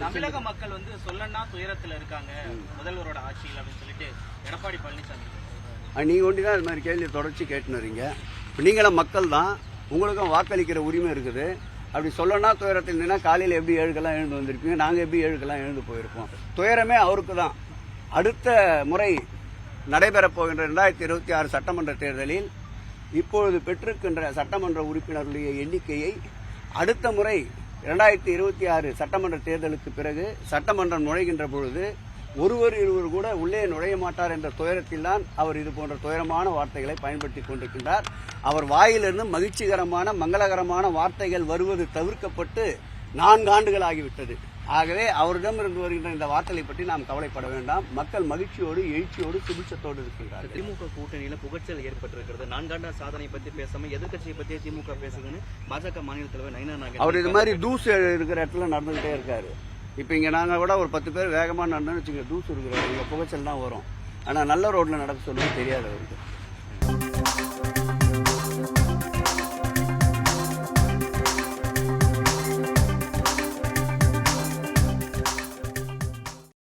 தமிழக மக்கள் வந்து சொல்லனா துயரத்துல இருக்காங்க முதல்வரோட ஆட்சியில் அப்படின்னு சொல்லிட்டு எடப்பாடி பழனிசாமி நீங்க ஒண்டிதான் இது மாதிரி கேள்வி தொடர்ச்சி கேட்டுன்னு வரீங்க. நீங்களும் மக்கள் தான், உங்களுக்கும் வாக்களிக்கிற உரிமை இருக்குது. அப்படி சொல்லனா துயரத்தில் இருந்தீங்கன்னா காலையில் எப்படி 7க்கெல்லாம் எழுந்து வந்திருப்பீங்க, நாங்கள் எப்படி 7க்கெல்லாம் எழுந்து போயிருப்போம். துயரமே அவருக்கு தான். அடுத்த முறை நடைபெறப் போகின்ற 2026 சட்டமன்ற தேர்தலில் இப்பொழுது பெற்றிருக்கின்ற சட்டமன்ற உறுப்பினர்களுடைய எண்ணிக்கையை அடுத்த முறை 2026 சட்டமன்ற தேர்தலுக்கு பிறகு சட்டமன்றம் நுழைகின்ற பொழுது ஒருவர் இருவர் கூட உள்ளே நுழைய மாட்டார் என்ற துயரத்தில் தான் அவர் இது போன்ற துயரமான வார்த்தைகளை பயன்படுத்திக் கொண்டிருக்கின்றார். அவர் வாயிலிருந்து மகிழ்ச்சிகரமான மங்களகரமான வார்த்தைகள் வருவது தவிர்க்கப்பட்டு 4 ஆண்டுகள் ஆகிவிட்டது. ஆகவே அவரிடமிருந்து வருகின்ற இந்த வார்த்தைகளை பற்றி நாம் கவலைப்பட வேண்டாம். மக்கள் மகிழ்ச்சியோடு எழுச்சியோடு சுபிட்சத்தோடு இருக்கின்றார்கள். திமுக கூட்டணியில புகழ்ச்சல் ஏற்பட்டிருக்கிறது. 4 ஆண்டு சாதனை பத்தி பேசாம எதிர்கட்சியை பத்தியே திமுக பேசுதுன்னு பாஜக மாநில தலைவர் நயினா நாகேந்திரன் அவர் இது மாதிரி தூசு இருக்கிற இடத்துல நடந்துகிட்டே இருக்காரு. இப்ப இங்க நாங்க கூட ஒரு 10 பேர் வேகமா நடந்து வச்சுக்க, தூசு இருக்கிற இங்க புகைச்சல் தான் வரும். ஆனா நல்ல ரோட்ல நடக்க சொல்லுவது தெரியாது அவருக்கு.